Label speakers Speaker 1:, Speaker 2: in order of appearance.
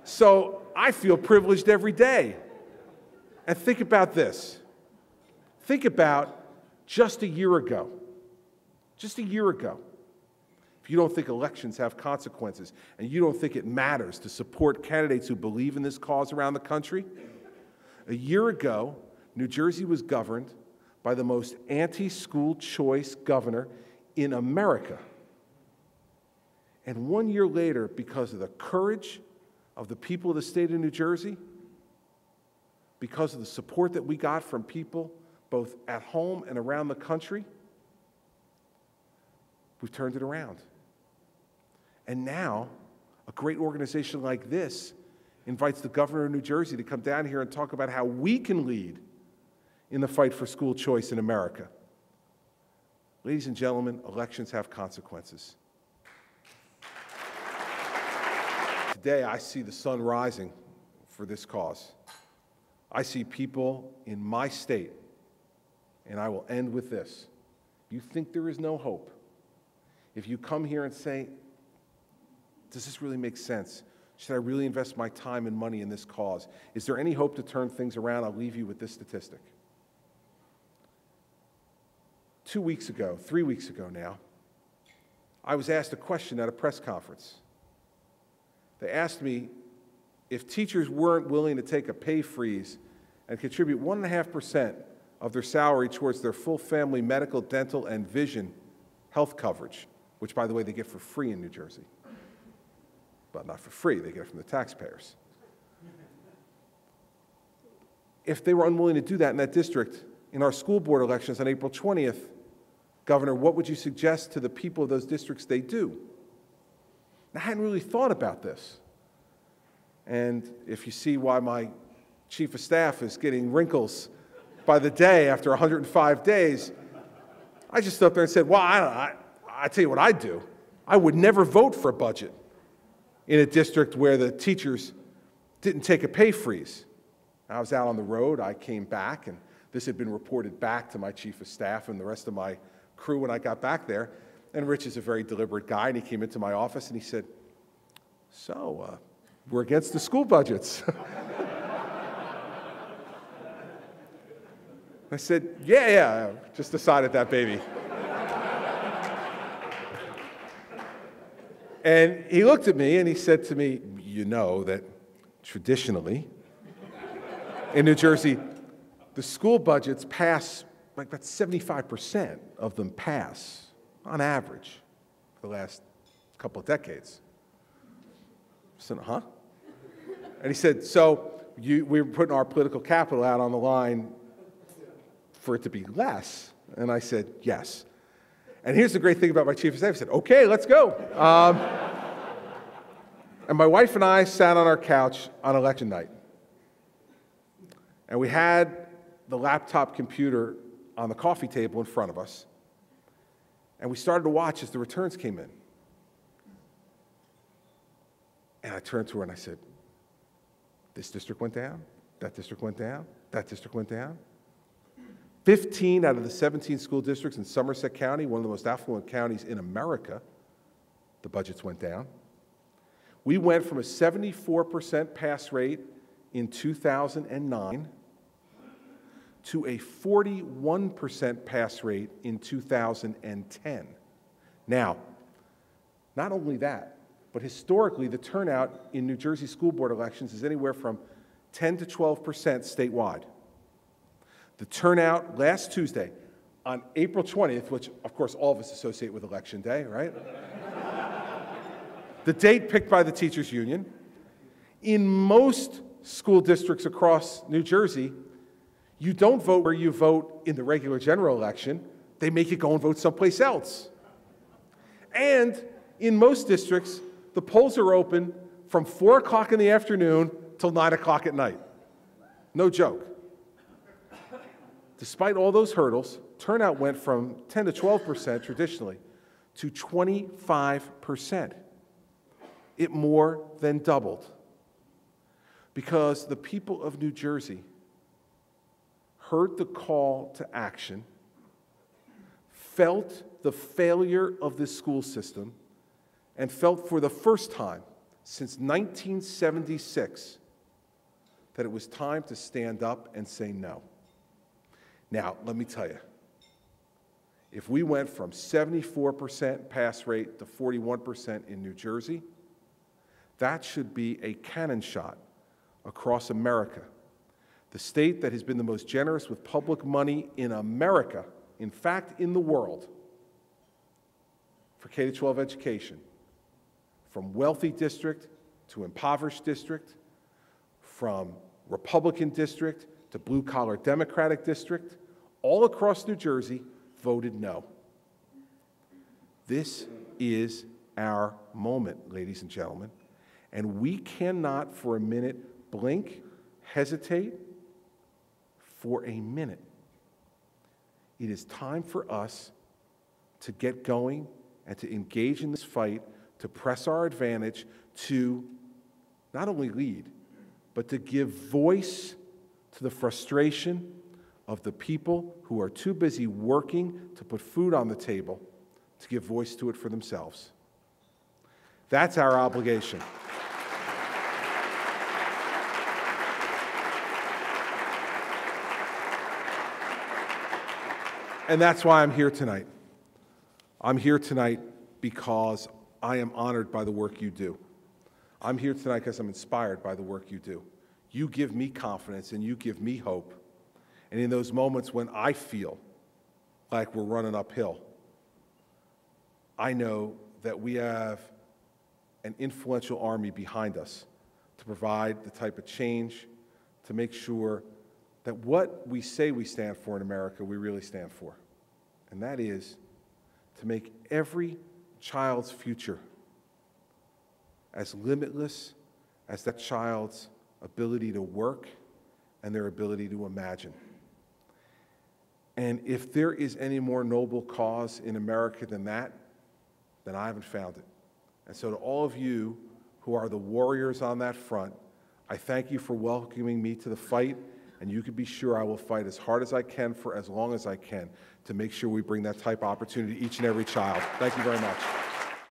Speaker 1: So I feel privileged every day. And think about this. Think about just a year ago. Just a year ago. If you don't think elections have consequences and you don't think it matters to support candidates who believe in this cause around the country, a year ago, New Jersey was governed by the most anti-school choice governor in America. And 1 year later, because of the courage of the people of the state of New Jersey, because of the support that we got from people both at home and around the country, we've turned it around. And now, a great organization like this invites the governor of New Jersey to come down here and talk about how we can lead in the fight for school choice in America. Ladies and gentlemen, elections have consequences. Today, I see the sun rising for this cause. I see people in my state, and I will end with this. You think there is no hope? If you come here and say, does this really make sense? Should I really invest my time and money in this cause? Is there any hope to turn things around? I'll leave you with this statistic. 2 weeks ago, 3 weeks ago now, I was asked a question at a press conference. They asked me if teachers weren't willing to take a pay freeze and contribute 1.5% of their salary towards their full family medical, dental, and vision health coverage, which, by the way, they get for free in New Jersey. But not for free, they get it from the taxpayers. If they were unwilling to do that in that district, in our school board elections on April 20th, Governor, what would you suggest to the people of those districts they do? I hadn't really thought about this. And if you see why my chief of staff is getting wrinkles by the day after 105 days, I just stood up there and said, well, I tell you what I'd do. I would never vote for a budget in a district where the teachers didn't take a pay freeze. I was out on the road, I came back, and this had been reported back to my chief of staff and the rest of my crew when I got back there. And Rich is a very deliberate guy, and he came into my office and he said, so, we're against the school budgets. I said, yeah, just decided that, baby. And he looked at me and he said to me, you know that traditionally in New Jersey, the school budgets pass, like about 75% of them pass on average for the last couple of decades. I said, huh? And he said, so we're putting our political capital out on the line for it to be less. And I said, yes. And here's the great thing about my chief of staff. He said, okay, let's go. And my wife and I sat on our couch on election night. And we had the laptop computer on the coffee table in front of us. And we started to watch as the returns came in. And I turned to her and I said, this district went down, that district went down, that district went down. 15 out of the 17 school districts in Somerset County, one of the most affluent counties in America, the budgets went down. We went from a 74% pass rate in 2009 to a 41% pass rate in 2010. Now, not only that, but historically the turnout in New Jersey school board elections is anywhere from 10 to 12% statewide. The turnout last Tuesday on April 20th, which of course all of us associate with Election Day, right? The date picked by the teachers union. In most school districts across New Jersey, you don't vote where you vote in the regular general election. They make you go and vote someplace else. And in most districts, the polls are open from 4 o'clock in the afternoon till 9 o'clock at night. No joke. Despite all those hurdles, turnout went from 10 to 12% traditionally to 25%. It more than doubled because the people of New Jersey heard the call to action, felt the failure of this school system, and felt for the first time since 1976 that it was time to stand up and say no. Now, let me tell you, if we went from 74% pass rate to 41% in New Jersey, that should be a cannon shot across America. The state that has been the most generous with public money in America, in fact, in the world, for K-12 education, from wealthy district to impoverished district, from Republican district to blue-collar Democratic district, all across New Jersey voted no. This is our moment, ladies and gentlemen, and we cannot for a minute blink, hesitate for a minute. It is time for us to get going and to engage in this fight, to press our advantage, to not only lead, but to give voice to the frustration of the people who are too busy working to put food on the table, to give voice to it for themselves. That's our obligation. And that's why I'm here tonight. I'm here tonight because I am honored by the work you do. I'm here tonight because I'm inspired by the work you do. You give me confidence and you give me hope. And in those moments when I feel like we're running uphill, I know that we have an influential army behind us to provide the type of change, to make sure that what we say we stand for in America, we really stand for. And that is to make every child's future as limitless as that child's ability to work and their ability to imagine. And if there is any more noble cause in America than that, then I haven't found it. And so to all of you who are the warriors on that front, I thank you for welcoming me to the fight, and you can be sure I will fight as hard as I can for as long as I can to make sure we bring that type of opportunity to each and every child. Thank you very much.